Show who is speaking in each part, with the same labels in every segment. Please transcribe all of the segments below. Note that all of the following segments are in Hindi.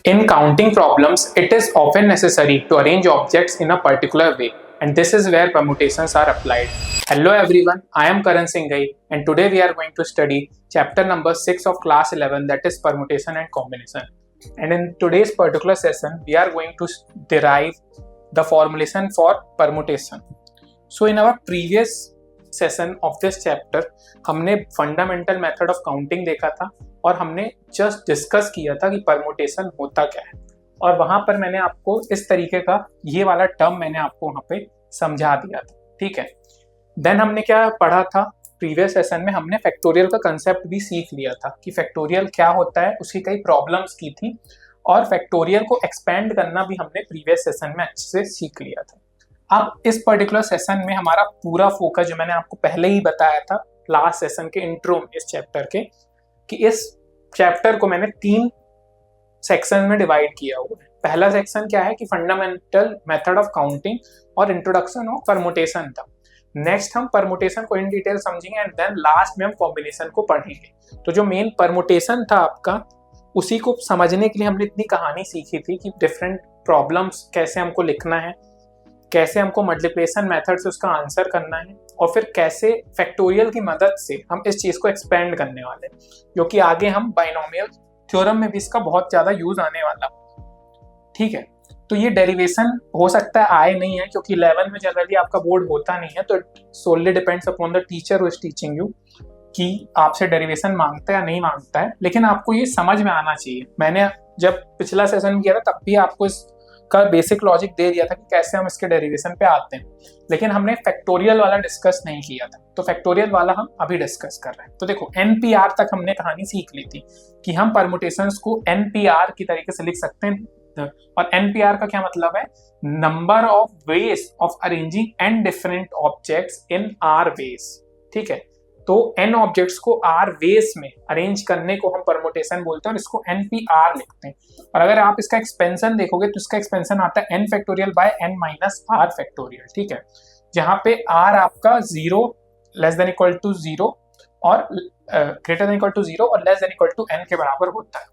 Speaker 1: In counting problems, it is often necessary to arrange objects in a particular way, and this is where permutations are applied. Hello everyone, I am Karan Singhai, and today we are going to study chapter number 6 of class 11, that is permutation and combination. And in today's particular session, we are going to derive the formulation for permutation. So in our previous session of this chapter हमने फंडामेंटल मेथड ऑफ काउंटिंग देखा था और हमने जस्ट डिस्कस किया था कि परमुटेशन होता क्या है, और वहां पर मैंने आपको इस तरीके का ये वाला टर्म मैंने आपको वहां पे समझा दिया था. ठीक है, देन हमने क्या पढ़ा था प्रीवियस सेशन में, हमने फैक्टोरियल का कंसेप्ट भी सीख लिया था कि फैक्टोरियल क्या होता है, उसकी कई प्रॉब्लम्स की थी, और फैक्टोरियल को एक्सपेंड करना भी हमने प्रीवियस सेशन में अच्छे से सीख लिया था. अब इस पर्टिकुलर सेशन में हमारा पूरा फोकस, जो मैंने आपको पहले ही बताया था लास्ट सेशन के इंट्रो में इस चैप्टर के, कि इस चैप्टर को मैंने 3 सेक्शन में डिवाइड किया हुआ है. पहला सेक्शन क्या है कि फंडामेंटल मेथड ऑफ काउंटिंग और इंट्रोडक्शन ऑफ परमुटेशन था. नेक्स्ट हम परमुटेशन को इन डिटेल समझेंगे एंड देन लास्ट में हम कॉम्बिनेशन को पढ़ेंगे. तो जो मेन परमुटेशन था आपका, उसी को समझने के लिए हमने इतनी कहानी सीखी थी कि डिफरेंट प्रॉब्लम्स कैसे हमको लिखना है, कैसे हमको मल्टीप्लिकेशन मेथड से उसका आंसर करना है, और फिर कैसे फैक्टोरियल की मदद से हम इस चीज को एक्सपेंड करने वाले हैं, क्योंकि आगे हम बाइनोमियल थ्योरम में भी इसका बहुत ज्यादा यूज आने वाला. ठीक है, तो ये डेरिवेशन हो सकता है आए नहीं है, क्योंकि 11 में जनरली आपका बोर्ड होता नहीं है, तो solely depends upon the teacher who is teaching you कि आपसे डेरिवेशन मांगता है या नहीं मांगता है. लेकिन आपको ये समझ में आना चाहिए. मैंने जब पिछला सेशन किया था तब भी आपको का बेसिक लॉजिक दे दिया था कि कैसे हम इसके डेरिवेशन पे आते हैं, लेकिन हमने फैक्टोरियल वाला डिस्कस नहीं किया था. तो फैक्टोरियल वाला हम अभी डिस्कस कर रहे हैं. तो देखो, एनपीआर तक हमने कहानी सीख ली थी कि हम परमुटेशंस को एनपीआर की तरीके से लिख सकते हैं. और एनपीआर का क्या मतलब है? Number of ways of arranging N different objects in R ways. ठीक है, तो n ऑब्जेक्ट्स को r वेज में अरेंज करने को हम परमुटेशन बोलते हैं और इसको npr लिखते हैं. और अगर आप इसका एक्सपेंशन देखोगे तो इसका एक्सपेंशन आता है n factorial by n minus r factorial. ठीक है, जहां पे r आपका 0 लेस देन इक्वल टू 0 और ग्रेटर देन इक्वल टू 0 और less than equal to n के बराबर होता है.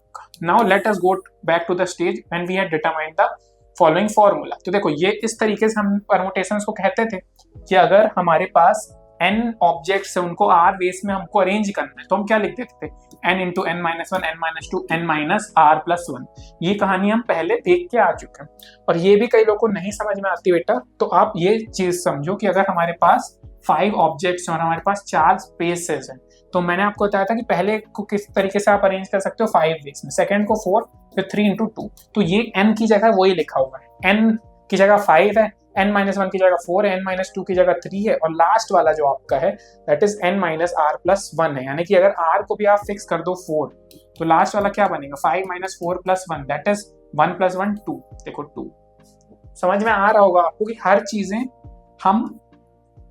Speaker 1: Now let us go back to the stage when we had determined the following formula. तो देखो, ये इस तरीके से हम परमुटेशंस को कहते थे कि अगर हमारे पास n ऑब्जेक्ट्स है, उनको r बेस में हमको अरेंज करना है, तो हम क्या लिख देते थे? n into n minus 1, n minus 2, n minus r plus 1. ये कहानी हम पहले देख के आ चुके हैं, और ये भी कई लोगों को नहीं समझ में आती बेटा. तो आप ये चीज समझो कि अगर हमारे पास 5 ऑब्जेक्ट्स और हमारे पास 4 स्पेसेस हैं, तो मैंने आपको बताया था कि पहले को किस तरीके से आप अरेंज कर सकते हो 5 बेस में, सेकेंड को 4, फिर 3 इंटू 2. तो ये n की जगह वही लिखा हुआ है, n की जगह 5 है, n माइनस 1 की जगह 4 है, n माइनस 2 की जगह 3 है, और लास्ट वाला जो आपका है that is n minus r plus 1 है. यानी कि अगर r को भी आप फिक्स कर दो 4, तो लास्ट वाला क्या बनेगा? 5 minus 4 plus 1 that is 1 plus 1 2. देखो 2 समझ में आ रहा होगा आपको कि हर चीजें हम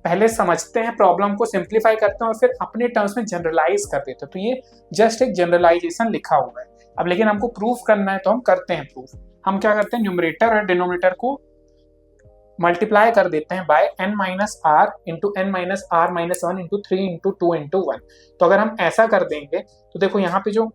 Speaker 1: पहले समझते हैं, प्रॉब्लम को सिंप्लीफाई करते हैं और फिर अपने टर्म्स में जनरलाइज कर देते हैं. तो ये जस्ट एक जनरलाइजेशन लिखा हुआ है. अब लेकिन हमको प्रूफ करना है, तो हम करते हैं प्रूफ. हम क्या करते हैं? न्यूमरेटर और डिनोमिनेटर को मल्टीप्लाई कर देते हैं by n minus R into n minus R minus 1 into 3 into 2 into 1. तो अगर हम ऐसा कर देंगे तो देखो यहाँ पे जो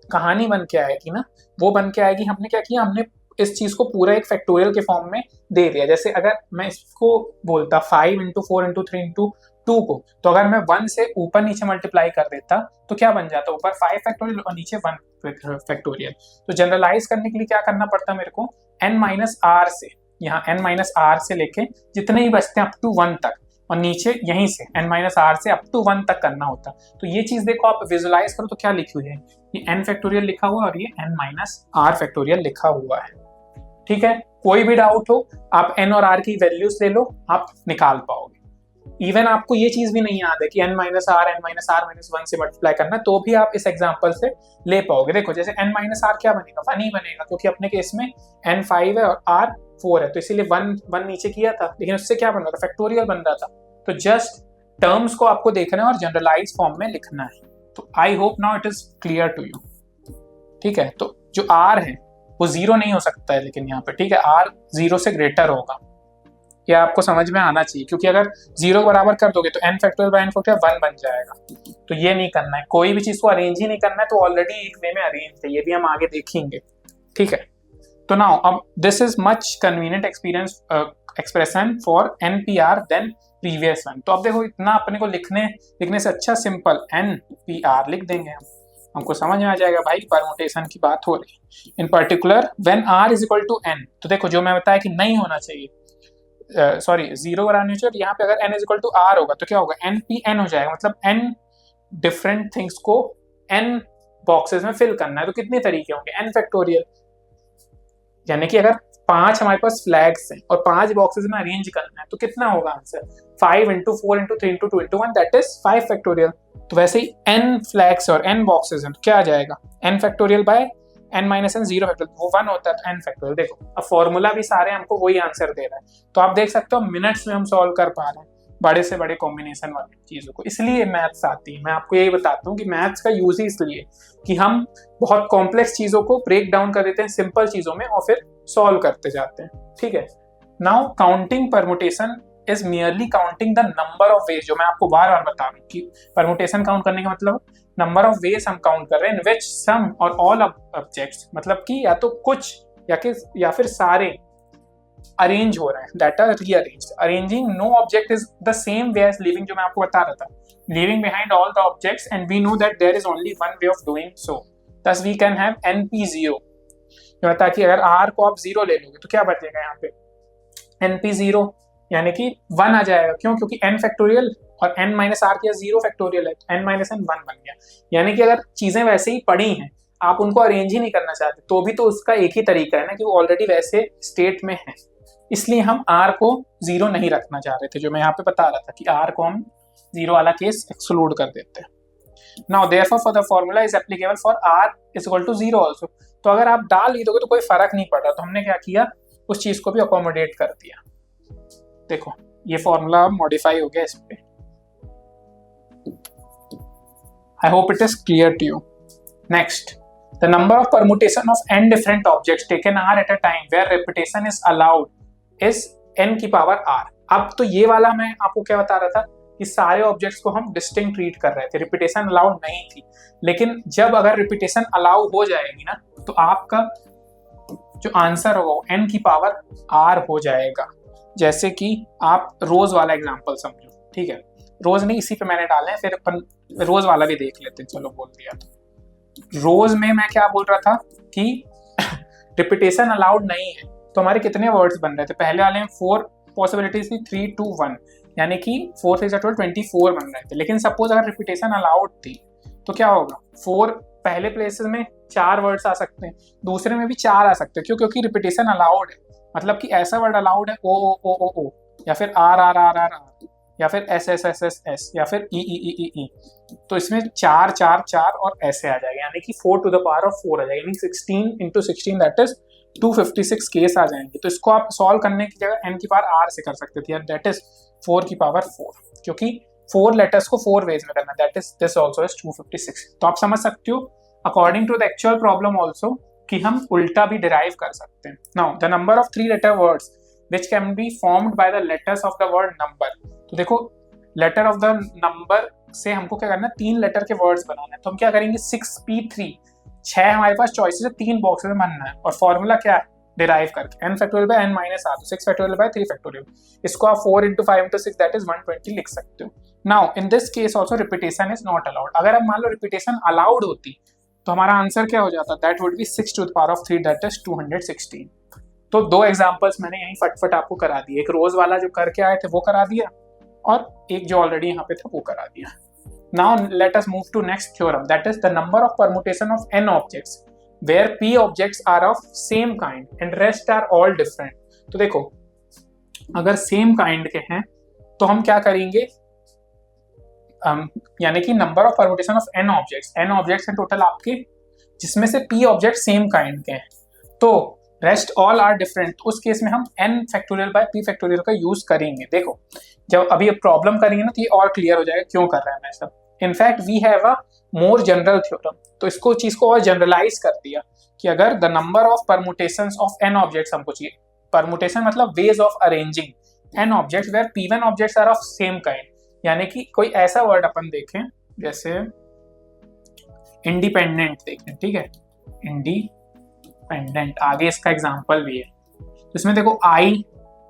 Speaker 1: कहानी बन के आएगी ना, वो बन के आएगी. हमने क्या किया? हमने इस चीज को पूरा एक फैक्टोरियल के फॉर्म में दे दिया. जैसे अगर मैं इसको बोलता 5 इंटू 4 इंटू 3 इंटू 2 को, तो अगर मैं 1 से ऊपर नीचे मल्टीप्लाई कर देता तो क्या बन जाता? ऊपर 5 फैक्टोरियल और नीचे 1 फैक्टोरियल. तो जनरलाइज करने के लिए क्या करना पड़ता मेरे को? n माइनस आर से, यहाँ n माइनस आर से लेके जितने ही बचते हैं अप टू 1 तक, और नीचे यहीं से n माइनस आर से अप टू 1 तक करना होता. तो ये चीज देखो, आप विजुलाइज करो तो क्या लिखी हुई है? ये n फैक्टोरियल लिखा हुआ है और ये n माइनस r फैक्टोरियल लिखा हुआ है. ठीक है, कोई भी डाउट हो आप n और r की वैल्यूज ले लो, आप निकाल पाओगे. इवन आपको ये चीज भी नहीं याद है कि n माइनस r माइनस 1 से मल्टीप्लाई करना, तो भी आप इस एग्जांपल से ले पाओगे. देखो, जैसे n माइनस r क्या बनेगा? 1 ही बनेगा, क्योंकि अपने केस में n 5 है और r 4 है, तो इसीलिए 1 नीचे किया था, लेकिन उससे क्या बन रहा था? फैक्टोरियल बन रहा था. तो जस्ट टर्म्स को आपको देखना है और जनरलाइज फॉर्म में लिखना है. तो I hope now it is clear to you. ठीक है, तो जो r है वो 0 नहीं हो सकता है, लेकिन यहाँ पे ठीक है r 0 से ग्रेटर होगा. ये आपको समझ में आना चाहिए, क्योंकि अगर 0 बराबर कर दोगे तो n factorial by n factorial 1 बन जाएगा. तो ये नहीं करना है, कोई भी चीज को अरेंज ही नहीं करना है. तो ऑलरेडी एक वे में अरेंज है, ये भी हम आगे देखेंगे ठीक है। तो नाउ अब this is much convenient experience expression for NPR than previous one. तो अब देखो इतना अपने को लिखने से अच्छा सिंपल NPR लिख देंगे हमको समझ में आ जाएगा भाई परमुटेशन की बात हो रही। In particular when R is equal to N, तो देखो जो मैं बताया कि नहीं होना चाहिए, सॉरी जीरो बनानी चाहिए, यहाँ पे अगर N is equal to R होगा तो क्या होगा, NPN हो जाएगा, मतलब N डिफरेंट थिंग्स को N बॉक्सेस में फिल करना है। तो कितने तरीके होंगे, N फैक्टोरियल, यानी कि अगर 5 हमारे पास फ्लैग्स हैं और 5 बॉक्सेस में अरेंज करना है तो कितना होगा आंसर, 5 × 4 × 3 × 2 × 1 दैट इज 5 फैक्टोरियल। तो वैसे ही n फ्लैग्स और n बॉक्सेस हैं तो क्या आ जाएगा, n factorial by n - n 0 factorial, वो 1 होता है तो n फैक्टोरियल। देखो अब फॉर्मूला भी सारे हमको वही आंसर दे रहा है, तो आप देख सकते हो मिनट्स में हम सॉल्व कर पा रहे हैं बड़े से बड़े कॉम्बिनेशन वाली चीजों को। इसलिए मैथ्स आती है, मैं आपको यही बताता हूँ कि मैथ्स का यूज ही इसलिए कि हम बहुत कॉम्प्लेक्स चीजों को ब्रेक डाउन कर देते हैं सिंपल चीजों में और फिर सॉल्व करते जाते हैं, ठीक है। Now counting permutation is merely counting the number of veg, जो मैं आपको बार बार बता रहा हूँ कि परमुटेशन काउंट करने का मतलब नंबर ऑफ वेज हम काउंट कर रहे हैं इन विच सम और ऑल ऑब्जेक्ट्स, मतलब कि या तो कुछ या फिर सारे अरेंज हो रहे हैं, that are rearranged. Arranging no object is the same way as leaving, जो मैं आपको बता रहा था, leaving behind all the objects and we know that there is only one way of doing so, thus we can have NP0, ताकि अगर R को आप 0 ले लोगे तो क्या बचेगा यहाँ पे, NP0 यानी कि 1 आ जाएगा। क्यों, क्योंकि n फैक्टोरियल और n - R किया 0 फैक्टोरियल है, n - n 1 बन गया। यानी कि अगर चीजें वैसे ही पड़ी हैं, आप उनको अरेंज ही नहीं करना चाहते तो भी तो उसका एक ही तरीका है ना कि वो ऑलरेडी वैसे स्टेट में है, इसलिए हम R को 0 नहीं रखना चाह रहे थे, जो मैं यहाँ पे बता रहा था कि R को हम 0 वाला केस एक्सक्लूड कर देते हैं। Now therefore for the formula is applicable for R is equal to 0 also। तो अगर आप डाल ही दोगे तो कोई फर्क नहीं पड़ रहा, तो हमने क्या किया, उस चीज को भी अकोमोडेट कर दिया। देखो ये फॉर्मूला मॉडिफाई हो गया इस पे। I hope it is clear to you. Next, the number of permutation of n different objects taken R at a time where repetition is allowed is n की पावर R। अब तो ये वाला मैं आपको क्या बता रहा था कि सारे ऑब्जेक्ट्स को हम डिस्टिंक्ट ट्रीट कर रहे थे, रिपीटेशन अलाउड नहीं थी, लेकिन जब अगर रिपीटेशन अलाउ हो जाएगी ना तो आपका जो आंसर होगा वो n की पावर R हो जाएगा। जैसे कि आप रोज वाला एग्जांपल समझो, ठीक है, रोज नहीं इसी पे मैंने डाले हैं, फिर अपन रोज वाला भी देख लेते हैं, चलो बोल दिया। तो रोज में मैं क्या बोल रहा था कि रिपीटेशन अलाउड नहीं है, तो हमारे कितने वर्ड्स बन रहे थे, पहले वाले में 4 पॉसिबिलिटीज थी, 3, 2, 1, यानी कि 4 × 3 = 24 बन रहे थे। लेकिन सपोज अगर रिपीटेशन अलाउड थी तो क्या होगा, 4 पहले प्लेसेस में 4 वर्ड्स आ सकते हैं, दूसरे में भी 4 आ सकते हैं। क्यों, क्योंकि रिपीटेशन अलाउड है, मतलब कि ऐसा वर्ड अलाउड है ओ, या फिर R, या फिर S, या फिर E, तो इसमें 4 4 4 और ऐसे आ जाएगा, यानी कि 4 to the power of 4 आ जाएगा, यानी 16 × 16 दैट इज 256 केस आ जाएंगे। तो इसको आप सॉल्व करने की जगह n की पावर R से कर सकते थे, दैट इज 4 की पावर 4, क्योंकि 4 लेटर्स को 4 वेज में करना, that is this also is 256। तो आप समझ सकते हो according to the actual problem also कि हम उल्टा भी डिराइव कर सकते हैं। Now the number of 3 letter words which can be formed by the letters of the word number. तो देखो लेटर ऑफ द नंबर से हमको क्या करना है, 3 लेटर के वर्ड्स बनाना है, तो हम क्या करेंगे 6p3, 6 हमारे पास चॉइसेस है, 3 बॉक्स में बनना है, और फॉर्मूला क्या है, डिराइव करके n factorial by n - R, 6 factorial by 3 factorial, इसको आप 4 × 5 × 6 दैट इज 120 लिख सकते हो। Now in this case also repetition is not allowed. अगर अब मान लो रिपीटेशन अलाउड होती तो हमारा आंसर क्या हो जाता, that would be 6 to the power of 3 that is 216। तो 2 एग्जांपल्स मैंने यहीं फटफट आपको करा दिए, एक रोज वाला जो करके आए थे वो करा दिया, और एक जो ऑलरेडी यहाँ पे था वो करा दिया। Now let us move to next theorem, that is the number of permutation of n objects where p objects are of same kind and rest are all different। तो देखो अगर सेम काइंड के हैं तो हम क्या करेंगे, यानी कि number of permutation of n objects हैं टोटल आपके, जिसमें से p ऑब्जेक्ट सेम काइंड के हैं, तो रेस्ट ऑल आर डिफरेंट, उस केस में हम n factorial by p factorial का यूज करेंगे। देखो जब अभी प्रॉब्लम करेंगे ना तो ये और क्लियर हो जाएगा क्यों कर रहे हैं मैं सब। In fact we have a more general theorem, तो इसको चीज को और जनरलाइज कर दिया कि अगर the number of permutations of n objects हमको चाहिए, परमुटेशन मतलब ways of arranging n objects where p1 objects are of same kind, यानी कि कोई ऐसा वर्ड अपन देखें जैसे इंडिपेंडेंट देखें, ठीक है, इंडिपेंडेंट। आगे इसका एग्जांपल भी है। तो इसमें देखो I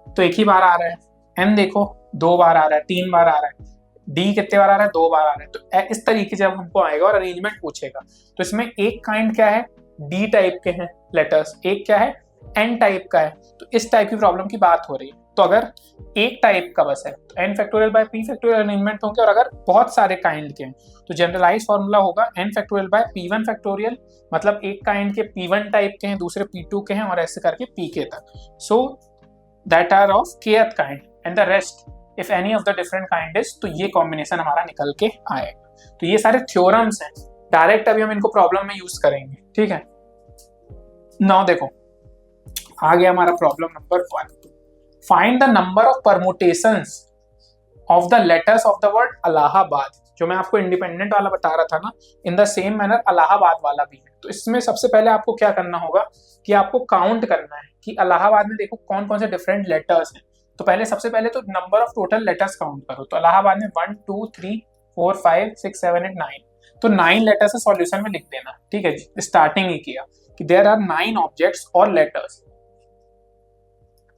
Speaker 1: तो एक ही बार आ रहा है, N देखो 2 बार आ रहा है, 3 बार आ रहा है, D कितने बार आ रहा है, 2 बार आ रहा है। तो इस तरीके से जब हमको आएगा और अरेंजमेंट पूछेगा तो इसमें एक काइंड क्या है, D टाइप के हैं लेटर्स, एक क्या है N टाइप का है। तो इस टाइप की प्रॉब्लम की बात हो रही है। तो अगर एक टाइप का बस है तो n factorial by p factorial arrangement होंगे, और अगर बहुत सारे काइंड के हैं तो जनरलाइज फॉर्मूला होगा n factorial by p1 factorial, मतलब एक काइंड के p1 टाइप के हैं, दूसरे p2 के हैं, और ऐसे करके pk तक। So that are of kth kind and the rest if any of the different kind is, तो ये कॉम्बिनेशन हमारा निकल के आएगा। तो ये सारे थ्योरम्स हैं, डायरेक्ट अभी हम इनको प्रॉब्लम में यूज करेंगे, ठीक है। नाउ देखो आ गया हमारा problem number 1। Find the number of permutations of the letters of the word Allahabad. जो मैं आपको इंडिपेंडेंट वाला बता रहा था ना, in the same manner Allahabad वाला भी है। तो इसमें सबसे पहले आपको क्या करना होगा कि आपको काउंट करना है कि अलाहाबाद में देखो कौन कौन से डिफरेंट लेटर्स हैं। तो पहले सबसे पहले तो number of total letters count करो। तो अलाहाबाद में 1 2 3 4 5 6 7 8 9, तो 9 लेटर्स है, सॉल्यूशन में लिख देना, ठीक है जी। स्टार्टिंग ही किया कि देयर आर 9 ऑब्जेक्ट्स और लेटर्स।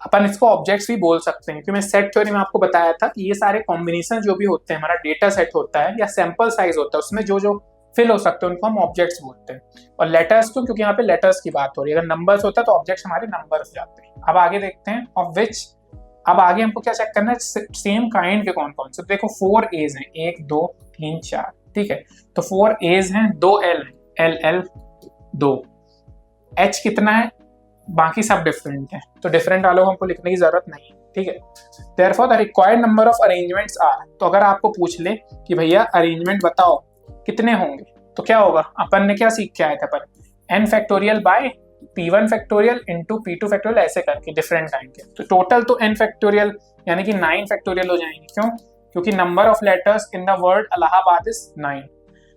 Speaker 1: अपन इसको ऑब्जेक्ट्स भी बोल सकते हैं, क्योंकि मैं सेट थ्योरी में आपको बताया था कि ये सारे कॉम्बिनेशन जो भी होते हैं, हमारा डेटा सेट होता है या सैंपल साइज होता है, उसमें जो जो फिल हो सकते हैं उनको हम ऑब्जेक्ट्स बोलते हैं। और लेटर्स क्यों, क्योंकि यहाँ पे लेटर्स की बात हो रही है। अगर नंबर्स होता है तो ऑब्जेक्ट्स हमारे नंबर्स हो जाते हैं। अब आगे देखते हैं ऑफ विच, अब आगे हमको क्या चेक करना है, सेम काइंड के कौन कौन से। देखो 4 A's हैं, 1 2 3 4, ठीक है। तो 4 A's हैं, 2 L हैं, L L 2, H कितना है, बाकी सब डिफरेंट है, तो डिफरेंट वालों को हमको लिखने की जरूरत नहीं, ठीक है। Therefore the required number of arrangements are, तो अगर आपको पूछ ले कि भैया अरेंजमेंट बताओ कितने होंगे, तो क्या होगा, अपन ने क्या सीख के आए थे, अपन n factorial by p1 factorial into p2 factorial, ऐसे करके डिफरेंट काइंड के। तो टोटल तो n फैक्टोरियल यानी कि 9 फैक्टोरियल हो जाएंगे। क्यों, क्योंकि number of letters in the word Allahabad is 9।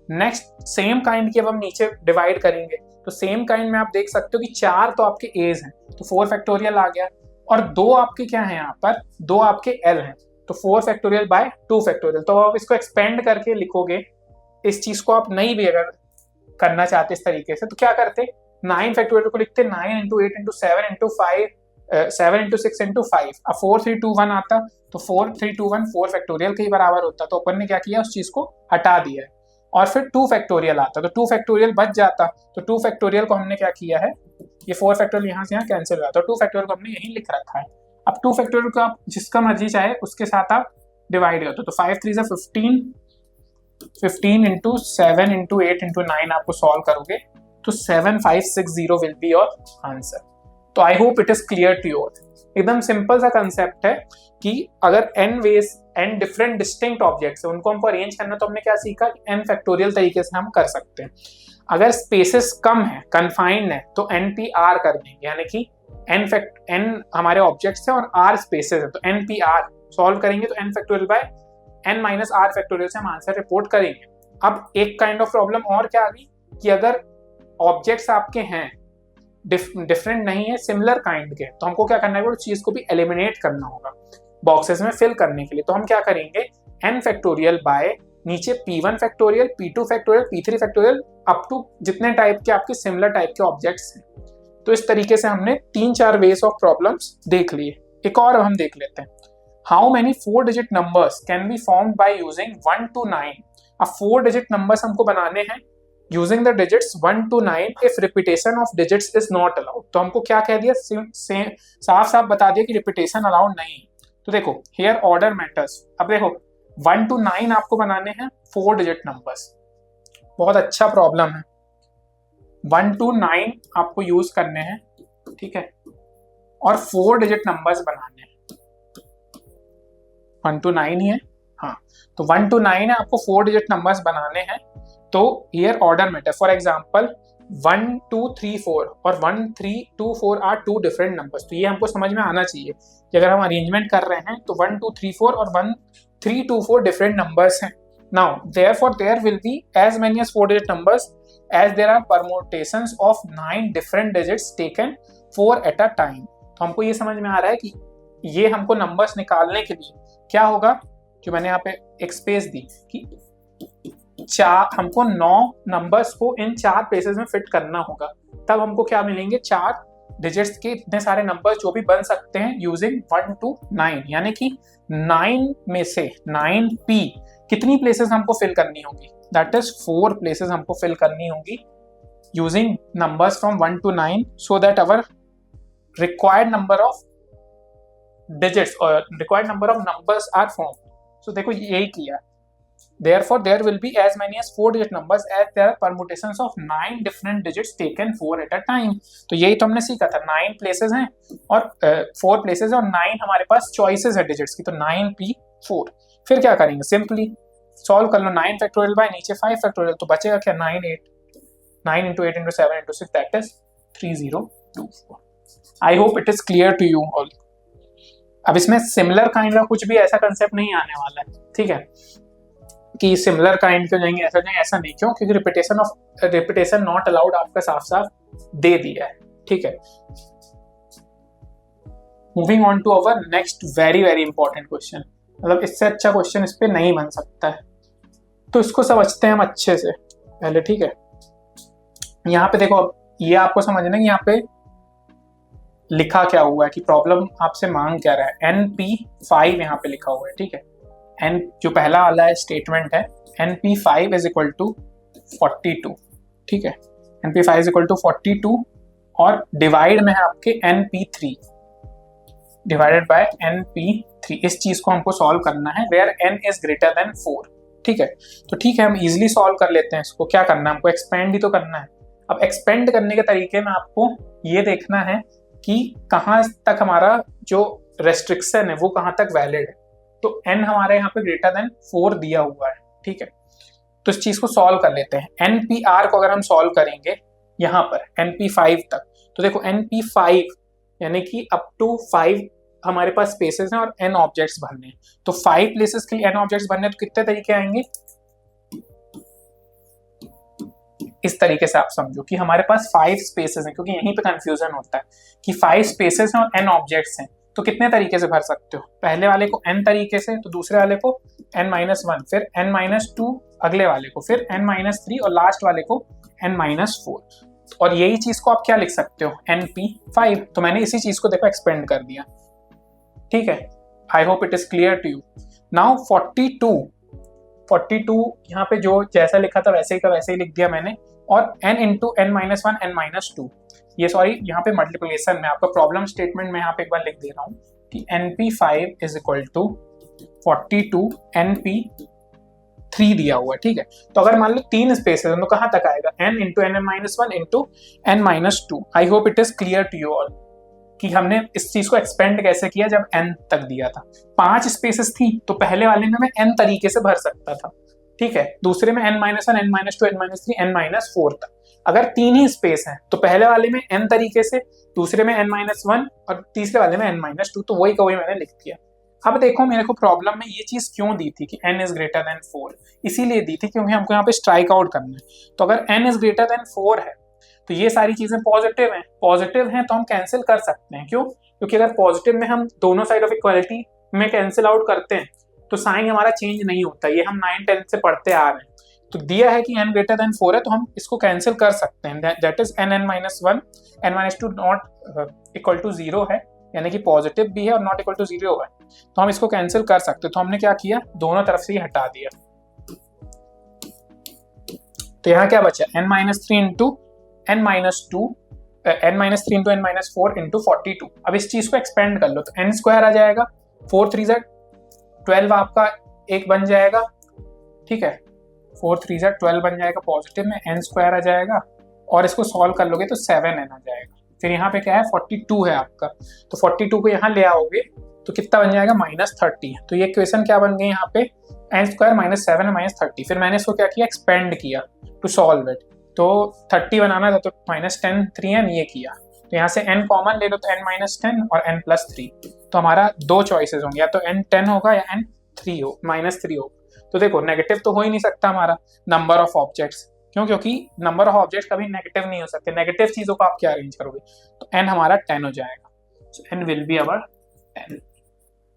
Speaker 1: Next same kind की अब हम नीचे डिवाइड करेंगे। तो सेम काइंड में आप देख सकते हो कि 4 तो आपके एज हैं, तो 4 फैक्टोरियल आ गया, और 2 आपके क्या है यहाँ पर, 2 आपके एल हैं, तो 4 फैक्टोरियल बाय 2 फैक्टोरियल। तो आप इसको एक्सपेंड करके लिखोगे, इस चीज को आप नहीं भी अगर करना चाहते इस तरीके से, तो क्या करते, 9 फैक्टोरियल को लिखते 9 into 8 into 7 into 5, 7 into 6 into 5। अब 4 3 2 1 आता, तो 4 3 2 1 4 फैक्टोरियल के ही बराबर होता। तो अपन ने क्या किया, उस चीज को हटा दिया है। और फिर 2 फैक्टोरियल आता, तो 2 फैक्टोरियल बच जाता, तो 2 फैक्टोरियल को हमने क्या किया है, ये 4 फैक्टोरियल यहाँ से यहाँ कैंसिल हो जाता, तो 2 फैक्टोरियल को हमने यहीं लिख रखा है। अब 2 फैक्टोरियल को आप जिसका मर्जी चाहे उसके साथ आप डिवाइड करते हो। तो 5 3 से 15, 15 इंटू 7 इंटू 8 इंटू 9 आपको सॉल्व करोगे तो 7560 विल बी योर आंसर। तो I hope it is clear to you. एकदम सिंपल सा कंसेप्ट है कि अगर n डिफरेंट डिस्टिंक्ट ऑब्जेक्ट्स है, उनको हमको अरेंज करना, तो हमने क्या सीखा, n फैक्टोरियल तरीके से हम कर सकते हैं। अगर स्पेसेस कम है, कन्फाइंड है, तो npr कर देंगे, यानी कि n हमारे ऑब्जेक्ट्स हैं और r स्पेसेस है, तो npr सॉल्व करेंगे तो n factorial by n minus r factorial से हम आंसर रिपोर्ट करेंगे। अब एक काइंड ऑफ प्रॉब्लम और क्या आ गई कि अगर ऑब्जेक्ट्स आपके हैं डिफरेंट नहीं है, सिमिलर काइंड के, तो हमको क्या करना है, उस चीज को भी एलिमिनेट करना होगा बॉक्सेस में फिल करने के लिए। तो हम क्या करेंगे, n फैक्टोरियल बाय नीचे p1 factorial, p2 factorial, p3 factorial, up to जितने टाइप के आपके सिमिलर टाइप के ऑब्जेक्ट्स हैं। तो इस तरीके से हमने 3-4 वेज ऑफ प्रॉब्लम्स देख लिए। एक और हम देख लेते हैं, how many 4 digit numbers can be formed by using 1 to 9। अब 4 डिजिट नंबर्स हमको बनाने हैं using the digits 1 to 9 if repetition of digits is not allowed. तो हमको क्या कह दिया, साफ साफ बता दिया कि रिपीटेशन अलाउड नहीं है। तो देखो हियर ऑर्डर मैटर्स। अब देखो 1 to 9 आपको बनाने हैं 4 डिजिट नंबर्स, बहुत अच्छा प्रॉब्लम है। 1 to 9 आपको यूज करने हैं, ठीक है, और 4 डिजिट नंबर्स बनाने हैं। 1 to 9 ही है, हाँ, तो 1 to 9 है, आपको 4 डिजिट नंबर्स बनाने हैं। तो here order matter, for example 1 2 3 4 और 1 3 2 4 आर 2 डिफरेंट नंबर्स। तो ये हमको समझ में आना चाहिए कि अगर हम अरेंजमेंट कर रहे हैं तो 1 2 3 4 और 1 3 2 4 डिफरेंट नंबर्स हैं। Now therefore there will be as many as 4 digit numbers as there are permutations of 9 different digits taken 4 at a time. तो हमको ये समझ में आ रहा है कि ये हमको नंबर्स निकालने के लिए क्या होगा, जो मैंने यहाँ पे एक स्पेस दी कि हमको 9 नंबर्स को इन 4 प्लेसेस में फिट करना होगा। तब हमको क्या मिलेंगे, 4 डिजिट्स के इतने सारे नंबर जो भी बन सकते हैं यूजिंग 1 to 9, यानी कि 9 में से 9p कितनी प्लेसेस हमको फिल करनी होगी, दैट इज 4 प्लेसेस हमको फिल करनी होगी using numbers from 1 to 9 so that our required number of digits और required number of numbers are form. So देखो यही किया, therefore there will be as many as 4 digit numbers as there are permutations of 9 different digits taken 4 at a time। तो यही तो हमने सीखा था, 9 प्लेसेस हैं और 4 प्लेसेस है और 9 हमारे पास चॉइसेस है डिजिट्स की, तो 9p4। फिर क्या करेंगे, सिंपली सॉल्व कर लो, 9 फैक्टोरियल बाय नीचे 5 फैक्टोरियल, तो बचेगा क्या, 9 into 8 into 7 into 6 that is 3024। I hope it is clear to you all. अब इसमें सिमिलर काइंड का कुछ भी ऐसा कंसेप्ट नहीं आने वाला है, ठीक है, कि सिमिलर काइंड के जाएंगे ऐसा जाएंगे, ऐसा नहीं। क्यों, क्योंकि रिपीटेशन नॉट अलाउड आपका साफ साफ दे दिया है, ठीक है। Moving on to our next very very important question, मतलब इससे अच्छा क्वेश्चन इस पे नहीं बन सकता है, तो इसको समझते हैं हम अच्छे से पहले, ठीक है। यहाँ पे देखो, ये आपको समझना है यहाँ पे लिखा क्या हुआ है, कि प्रॉब्लम आपसे मांग क्या रहा है। NP5 यहाँ पे लिखा हुआ है, ठीक है। एन जो पहला वाला है स्टेटमेंट है, NP5 इज इक्वल टू 42, ठीक है। NP5 इज इक्वल टू 42 और डिवाइड में है आपके NP3 डिवाइडेड बाय NP3। इस चीज को हमको सॉल्व करना है where n is greater than 4, ठीक है। तो ठीक है, हम इजिली सॉल्व कर लेते हैं इसको। क्या करना है हमको, एक्सपेंड ही तो करना है। अब एक्सपेंड करने के तरीके में आपको ये देखना है कि कहाँ तक हमारा जो रेस्ट्रिक्शन है वो कहाँ तक वैलिड है। तो n हमारे यहाँ पे ग्रेटर देन 4 दिया हुआ है, ठीक है। तो इस चीज को सॉल्व कर लेते हैं। NPR को अगर हम सॉल्व करेंगे यहाँ पर NP5 तक, तो देखो NP5 यानी कि अप टू 5 हमारे पास स्पेसेस हैं और n ऑब्जेक्ट्स भरने हैं। तो 5 प्लेसेस के लिए n ऑब्जेक्ट्स भरने, तो कितने तरीके आएंगे, इस तरीके से आप समझो कि हमारे पास 5 स्पेसेस हैं, क्योंकि यहीं पे कंफ्यूजन होता है कि 5 स्पेसेस हैं और n ऑब्जेक्ट्स हैं, तो कितने तरीके से भर सकते हो। पहले वाले को n तरीके से, तो दूसरे वाले को n-1, फिर n-2 अगले वाले को, फिर n-3 और लास्ट वाले को n-4। और यही चीज को आप क्या लिख सकते हो, NP5। तो मैंने इसी चीज को देखो एक्सपेंड कर दिया, ठीक है। I hope it is clear to you. Now 42 यहाँ पे जो जैसा लिखा था वैसे ही का वैसे ही लिख दिया मैंने, और n इंटू n-1 n-2, ये सॉरी यहाँ पे मल्टीप्लिकेशन में आपका प्रॉब्लम स्टेटमेंट में यहाँ पे एक बार लिख दे रहा हूँ कि NP5 is equal to 42 NP3 दिया हुआ है, ठीक है। तो अगर मान लो 3 स्पेसेस हैं तो कहाँ तक आएगा, n into n-1 into n-2। I hope it is clear to you all कि हमने इस चीज को एक्सपेंड कैसे किया जब n तक दिया था। 5 स्पेसेस थी तो पहले वाले में मैं n तरीके से भर सकता था, ठीक है। दूसरे में n-1 n-2 n-3 n-4 तक। अगर 3 ही स्पेस हैं तो पहले वाले में n तरीके से, दूसरे में n-1 और तीसरे वाले में n-2, तो वही का वही मैंने लिख दिया। अब देखो मेरे को प्रॉब्लम में ये चीज क्यों दी थी कि n इज ग्रेटर देन 4, इसीलिए दी थी क्योंकि हमको यहाँ पे स्ट्राइक आउट करना है। तो अगर n इज ग्रेटर देन 4 है तो ये सारी चीजें पॉजिटिव हैं तो हम कैंसिल कर सकते हैं। क्यों, क्योंकि अगर पॉजिटिव में हम दोनों साइड ऑफ इक्वालिटी में कैंसिल आउट करते हैं तो साइन हमारा चेंज नहीं होता। ये हम 9-10 से पढ़ते आ रहे हैं। तो दिया है कि n ग्रेटर देन 4 है तो हम इसको कैंसिल कर सकते हैं। That is n-1 n-2 not equal to 0 है, यानी कि पॉजिटिव भी है और नॉट इक्वल टू 0 है, तो हम इसको कैंसिल कर सकते हैं। तो हमने क्या किया, दोनों तरफ से ही हटा दिया। तो यहाँ क्या बचा, n-3 into n-2 n-3 into n-4 into 42। अब इस चीज को एक्सपेंड कर लो तो n स्क्वायर आ जाएगा, 4-3 12 आपका एक बन जाएगा, ठीक है। 4-3 12 बन जाएगा पॉजिटिव में, n स्क्वायर आ जाएगा और इसको सॉल्व कर लोगे तो 7n आ जाएगा। फिर यहाँ पे क्या है, 42 है आपका, तो 42 को यहाँ ले आओगे तो कितना बन जाएगा, -30। तो ये इक्वेशन क्या बन गई यहाँ पे, n स्क्वायर -7 -30। फिर मैंने इसको क्या किया, एक्सपेंड किया टू सॉल्व इट। तो 30 बनाना था तो -10 3n ये किया, तो यहाँ से n कॉमन ले लो तो n-10 और n+3। तो हमारा 2 चॉइसेस होंगे, या तो n10 होगा या n3 हो -3 हो। तो देखो नेगेटिव तो हो ही नहीं सकता हमारा नंबर ऑफ ऑब्जेक्ट्स, क्यों, क्योंकि नंबर ऑफ ऑब्जेक्ट्स कभी नेगेटिव नहीं हो सकते। नेगेटिव चीजों को आप क्या अरेंज करोगे, तो n हमारा 10 हो जाएगा। सो n विल बी अवर 10,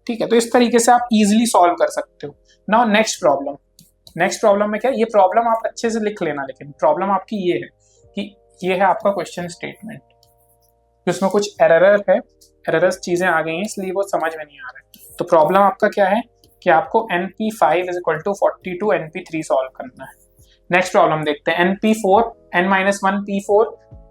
Speaker 1: ठीक है। तो इस तरीके से आप इजिली सॉल्व कर सकते हो। नाउ नेक्स्ट प्रॉब्लम में क्या, ये प्रॉब्लम आप अच्छे से लिख लेना, लेकिन प्रॉब्लम आपकी ये है कि ये है आपका क्वेश्चन स्टेटमेंट, जिसमें कुछ एररस चीजें आ गई हैं, इसलिए वो समझ में नहीं आ रहा है। तो प्रॉब्लम आपका क्या है कि आपको NP5 = 42 NP3 सॉल्व करना है। नेक्स्ट प्रॉब्लम देखते हैं, NP4 n-1 P4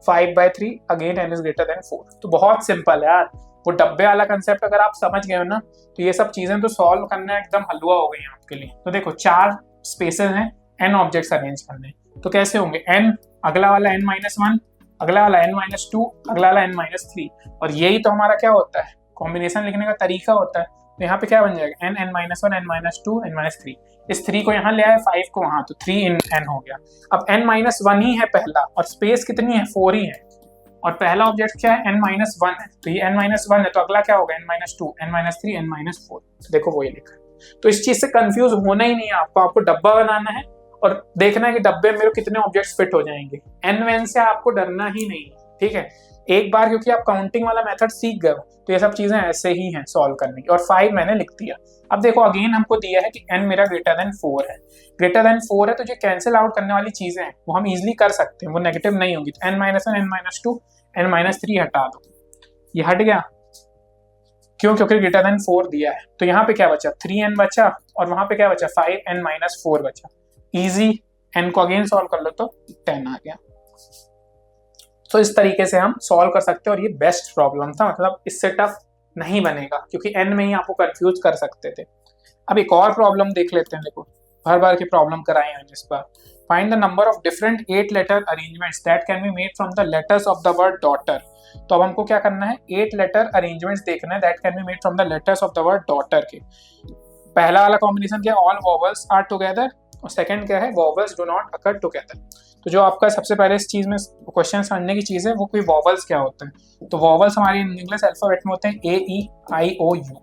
Speaker 1: 5/3 again n > 4। तो बहुत सिंपल है यार, वो डब्बे वाला कंसेप्ट अगर आप समझ गए हो ना, तो ये सब चीजें तो सॉल्व करना एकदम हलवा हो गई है आपके लिए। तो देखो 4 स्पेसेस हैं, n ऑब्जेक्ट्स अरेंज करने, तो कैसे होंगे, n अगला वाला n-1, अगला वाला n-2, अगला वाला n-3, और यही तो हमारा क्या होता है, कॉम्बिनेशन लिखने का तरीका होता है। तो यहाँ पे क्या बन जाएगा, n, n-1, n-2, n-3, इस 3 को यहाँ ले आए, 5 को वहां, तो 3 इन n हो गया। अब n-1 ही है पहला, और स्पेस कितनी है, 4 ही है, और पहला ऑब्जेक्ट क्या है, n-1 है, तो ये n-1 है, तो अगला क्या होगा, n-2, n-3, n-4। तो देखो वही लिखा है। तो इस चीज से कंफ्यूज होना ही नहीं है आपको डब्बा बनाना है और देखना है कि डब्बे में कितने ऑब्जेक्ट्स फिट हो जाएंगे। n से आपको डरना ही नहीं है, ठीक है। एक बार क्योंकि आप काउंटिंग वाला मेथड सीख गए, तो ये सब चीजें ऐसे ही हैं सॉल्व करने की, और 5 मैंने लिख दिया। अब देखो अगेन हमको दिया है कि n मेरा >4 है, >4 है, तो जो कैंसिल आउट करने वाली चीजें हैं वो हम इजिली कर सकते हैं, वो नेगेटिव नहीं होगी। तो n-1, n-2, n-3 हटा दो, ये हट गया, क्यों, क्योंकि >4 दिया है। तो यहाँ पे क्या बचा, 3n बचा, और वहां पे क्या बचा, 5n-4 बचा। इजी, n को अगेन सॉल्व कर लो तो 10 आ गया। तो इस तरीके से हम सॉल्व कर सकते हैं, और ये बेस्ट प्रॉब्लम था, मतलब इससे टफ नहीं बनेगा, क्योंकि n में ही आपको कंफ्यूज कर सकते थे। अब एक और प्रॉब्लम देख लेते हैं, देखो हर बार की प्रॉब्लम कराई है इस बार। Find the number of different 8 letter arrangements that can be made from the letters of the word daughter. तो अब हमको क्या करना है, 8 लेटर अरेंजमेंट्स देखना है that can be made from the letters of the word daughter के। पहला वाला कॉम्बिनेशन क्या है, ऑल वॉवल्स आर टुगेदर, और सेकंड क्या है, vowels do not occur together. तो जो आपका सबसे पहले इस चीज में क्वेश्चन समझने की चीज है वो कोई वॉवल्स क्या होते हैं। तो वॉवल्स हमारे इंग्लिश अल्फाबेट में होते हैं A-E-I-O-U,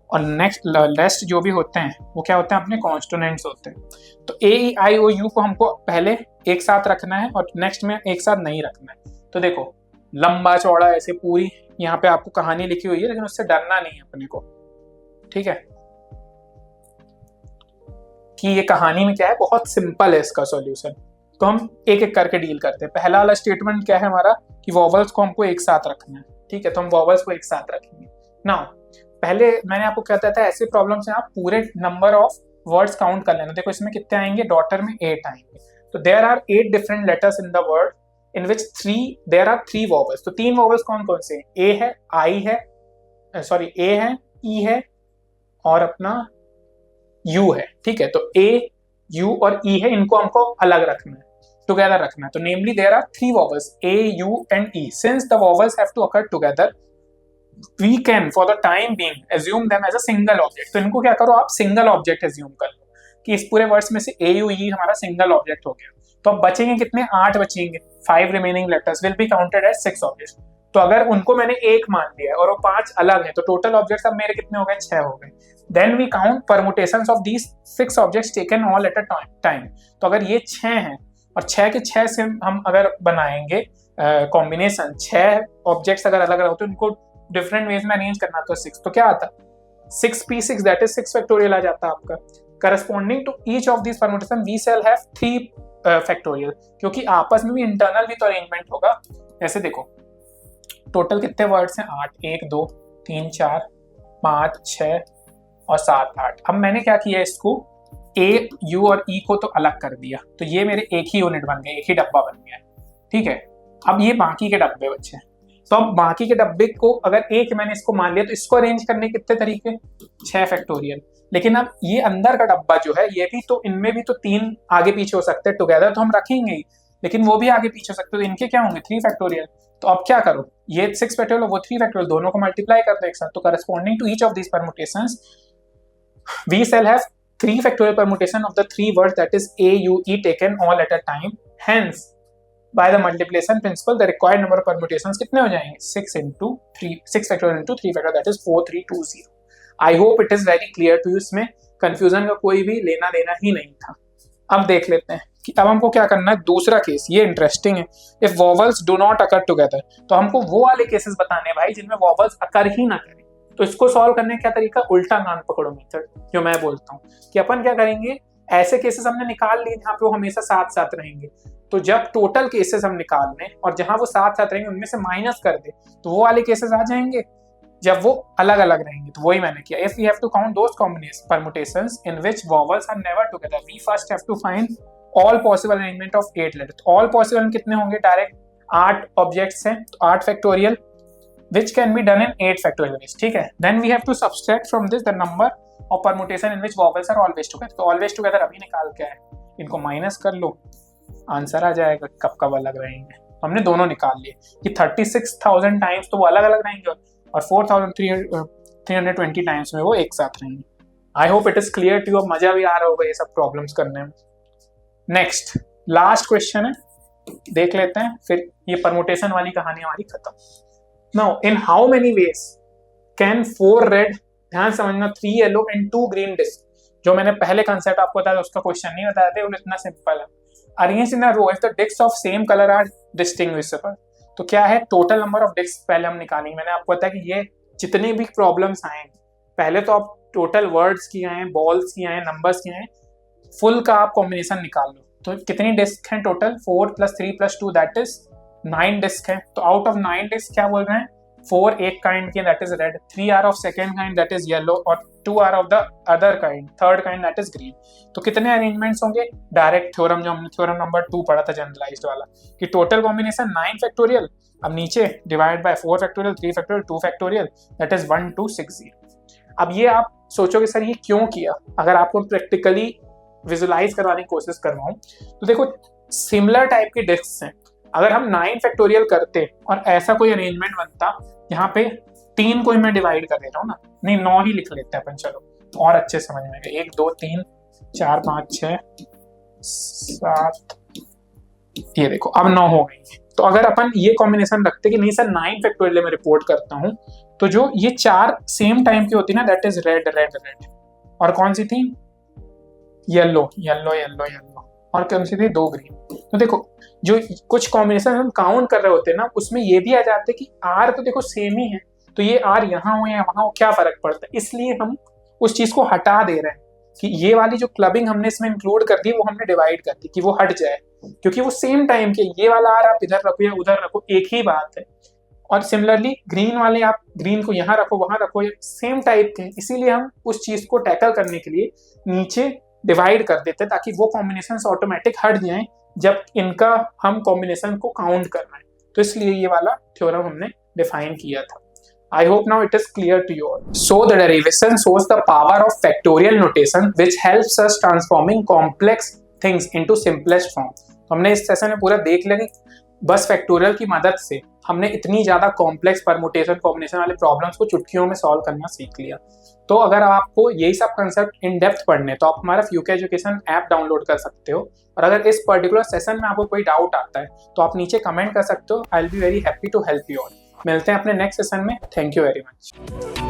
Speaker 1: और नेक्स्ट लेस्ट जो भी होते हैं वो क्या होते हैं, अपने कॉन्स्टोनेंट्स होते हैं। तो A-E-I-O-U को हमको पहले एक साथ रखना है और नेक्स्ट में एक साथ नहीं रखना है। तो देखो लंबा चौड़ा ऐसे पूरी यहाँ पे आपको कहानी लिखी हुई है, लेकिन उससे डरना नहीं है अपने को, ठीक है, कि ये कहानी में क्या है, बहुत सिंपल है इसका सॉल्यूशन। तो हम एक एक करके डील करते हैं। पहला वाला स्टेटमेंट क्या है हमारा, कि वॉवल्स को हमको एक साथ रखना है, ठीक है, तो हम वॉवल्स को एक साथ रखेंगे। नाउ पहले मैंने आपको कहता था ऐसे प्रॉब्लम से आप पूरे नंबर ऑफ वर्ड्स काउंट कर लेना। देखो इसमें कितने आएंगे, डॉटर में 8 आएंगे, तो there are 8 different letters in the word in which there are 3 vowels. तो 3 वॉवल्स कौन कौन से हैं, ए है, आई है, सॉरी ए है, ई है, और अपना यू है, ठीक है। तो ए, यू और ई है, इनको हमको अलग रखना है, टुगेदर रखना है। तो namely there are 3 vowels A, U and E. Since the vowels have to occur together, we can for the time being assume them as a single object. तो इनको क्या करो, आप सिंगल ऑब्जेक्ट एज्यूम कर लो कि इस पूरे वर्ड्स में से A, U, E हमारा सिंगल ऑब्जेक्ट हो गया। तो अब बचेंगे कितने, 8 बचेंगे। 5 remaining letters will be counted as 6 objects. तो अगर उनको मैंने 1 मान लिया है और वो 5 अलग है, तो टोटल ऑब्जेक्ट्स अब मेरे कितने हो गए, 6 हो गए। Then we count permutations of these 6 objects taken all at a time. तो अगर ये 6 हैं और 6 के 6 से हम अगर बनाएंगे कॉम्बिनेशन, 6 ऑब्जेक्ट्स अगर अलग अलग होते हैं उनको डिफरेंट वेज में अरेंज करना, तो 6, तो क्या आता, 6p6 दैट इज 6 फैक्टोरियल आ जाता है आपका। Corresponding to each of these permutation we shall have 3 factorial, क्योंकि आपस में भी इंटरनल भी तो अरेंजमेंट होगा। ऐसे देखो टोटल कितने वर्ड्स हैं, 8, 1, 2, 3, 4, 5, 6 और 7, 8। अब मैंने क्या किया, इसको A, U और E को तो अलग कर दिया, तो ये मेरे एक ही यूनिट बन गए, एक ही डब्बा बन गया, ठीक है। अब ये बाकी के डब्बे बचे, तो अब बाकी के डब्बे को अगर एक मैंने इसको मान लिया, तो इसको अरेंज करने के कितने तरीके, 6 फैक्टोरियल। लेकिन अब ये अंदर का डब्बा जो है, ये भी तो, इनमें भी तो 3 आगे पीछे हो सकते हैं, टुगेदर तो हम रखेंगे ही, लेकिन वो भी आगे पीछे हो सकते हैं, तो इनके क्या होंगे, 3 फैक्टोरियल। तो अब क्या करो, ये 6 फैक्टोरियल वो 3 फैक्टोरियल, दोनों को मल्टीप्लाई कर दो एक साथ। तो corresponding to each of these permutations we shall have 3 factorial permutation of the 3 words that is A, U, E taken all at a time. Hence, by the multiplication principle, the required number of permutations कितने हो जाएंगे, 6 into 3, 6 factorial into 3 factorial, that is 4320. I hope it is very clear to you. इसमें confusion का कोई भी लेना देना ही नहीं था। अब देख लेते हैं कि अब हमको क्या करना है, दूसरा केस, ये इंटरेस्टिंग है। If vowels do not occur together, तो हमको वो वाले केसेस बताने भाई जिनमें vowels अकर ही ना करें। तो इसको सॉल्व करने का क्या तरीका, उल्टा कान पकड़ो मेथड, जो मैं बोलता हूँ कि अपन क्या करेंगे, ऐसे केसेस हमने निकाल लिए जहाँ पे वो हमेशा साथ साथ रहेंगे। तो जब टोटल केसेस हम निकाल लें और जहां वो साथ साथ रहेंगे उनमें से माइनस कर दे तो वो वाले केसेस आ जाएंगे जब वो अलग अलग रहेंगे। तो वही मैंने किया। If we have to count those combination permutations in which vowels are never together, we first have to find all possible arrangement of 8 letters. तो ऑल पॉसिबल कितने होंगे? डायरेक्ट 8 ऑब्जेक्ट्स हैं तो 8 factorial which can be done in 8 factorial ways, ठीक है। Then we have to subtract from this the number of permutation in which vowels are always together। तो always together अभी निकाल के आए, इनको माइनस कर लो, आंसर आ जाएगा कब कब अलग रहेंगे। हमने दोनों निकाल लिए कि 36,000 टाइम्स तो वो अलग अलग रहेंगे और 4,320 टाइम्स में वो एक साथ रहेंगे। I hope it is clear to you. मजा भी आ रहा होगा ये सब प्रॉब्लम्स करने में। नेक्स्ट लास्ट क्वेश्चन है, देख लेते हैं, फिर ये परमुटेशन वाली कहानी हमारी खत्म। Now, in how many ways can 4 red, ध्यान समझना, 3 yellow and 2 green disc, जो मैंने पहले कंसेप्ट आपको बताया उसका क्वेश्चन नहीं बताया थे, वो इतना सिंपल है। Arrange in a row if the discs of same color are distinguishable। तो क्या है टोटल नंबर ऑफ डिस्क पहले हम निकालेंगे। मैंने आपको बताया कि ये जितने भी प्रॉब्लम्स आए पहले तो आप टोटल वर्ड्स की आए, बॉल्स की आए, नंबर्स की आए, फुल का आप कॉम्बिनेशन निकाल लो। तो कितनी डिस्क हैं टोटल? 4 + 3 + 2 दैट इज 9 डिस्क है। तो आउट ऑफ 9 डिस्क क्या बोल रहे हैं? 4 एक काइंड की that is red, 3 are of second kind that is yellow और 2 are of the other kind, third kind that is green. तो कितने अरेंजमेंट्स होंगे? डायरेक्ट थ्योरम जो हमने थ्योरम नंबर 2 पढ़ा था जनरलाइज्ड वाला कि टोटल कॉम्बिनेशन 9 फैक्टोरियल, अब नीचे divide by 4 factorial, 3 factorial, 2 factorial that is 1260। अब ये आप सोचोगे सर ये क्यों किया? अगर आपको प्रैक्टिकली विजुलाइज करवाने की कोशिश करवाऊं तो देखो सिमिलर टाइप की डिस्क हैं। अगर हम 9 फैक्टोरियल करते और ऐसा कोई अरेंजमेंट बनता, यहाँ पे 3 को मैं डिवाइड कर दे रहा हूँ ना, नहीं 9 ही लिख लेते हैं अपन, चलो और अच्छे समझ में आएगा। 1 2 3 4 5 6 7, ये देखो अब 9 हो गई। तो अगर अपन ये कॉम्बिनेशन रखते कि नहीं सर 9 फैक्टोरियल में रिपोर्ट करता हूँ, तो जो ये 4 सेम टाइम की होती ना that is red red red, और कौन सी थी? येलो येलो येलो येलो, और कौन सी थी? 2 ग्रीन। तो देखो जो कुछ कॉम्बिनेशन हम काउंट कर रहे होते हैं ना उसमें ये भी आ जाते कि आर तो देखो सेम ही है, तो ये आर यहाँ हो या वहां हो क्या फर्क पड़ता है। इसलिए हम उस चीज को हटा दे रहे हैं कि ये वाली जो क्लबिंग हमने इसमें इंक्लूड कर दी वो हमने डिवाइड कर दी कि वो हट जाए, क्योंकि वो सेम टाइम के, ये वाला आर आप इधर रखो या उधर रखो एक ही बात है। और सिमिलरली ग्रीन वाले आप ग्रीन को यहाँ रखो वहां रखो, सेम टाइप के, इसीलिए हम उस चीज को टैकल करने के लिए नीचे डिवाइड कर देते हैं ताकि वो कॉम्बिनेशंस ऑटोमेटिक हट जाएं जब इनका हम कॉम्बिनेशन को काउंट करना है। तो इसलिए ये वाला थ्योरम हमने डिफाइन किया था। I hope now it is clear to you all. So the derivation shows the power of factorial notation which helps us transforming complex things into simplest form। तो हमने इस सेशन में पूरा देख लिया कि बस फैक्टोरियल की मदद से हमने इतनी ज्यादा कॉम्प्लेक्स परमुटेशन कॉम्बिनेशन वाले प्रॉब्लम्स को चुटकियों में सॉल्व करना सीख लिया। तो अगर आपको यही सब कंसेप्ट इन डेप्थ पढ़ने तो आप हमारा फ्यूके एजुकेशन ऐप डाउनलोड कर सकते हो, और अगर इस पर्टिकुलर सेशन में आपको कोई डाउट आता है तो आप नीचे कमेंट कर सकते हो। I will be very happy to help you all. मिलते हैं अपने नेक्स्ट सेशन में। Thank you very much.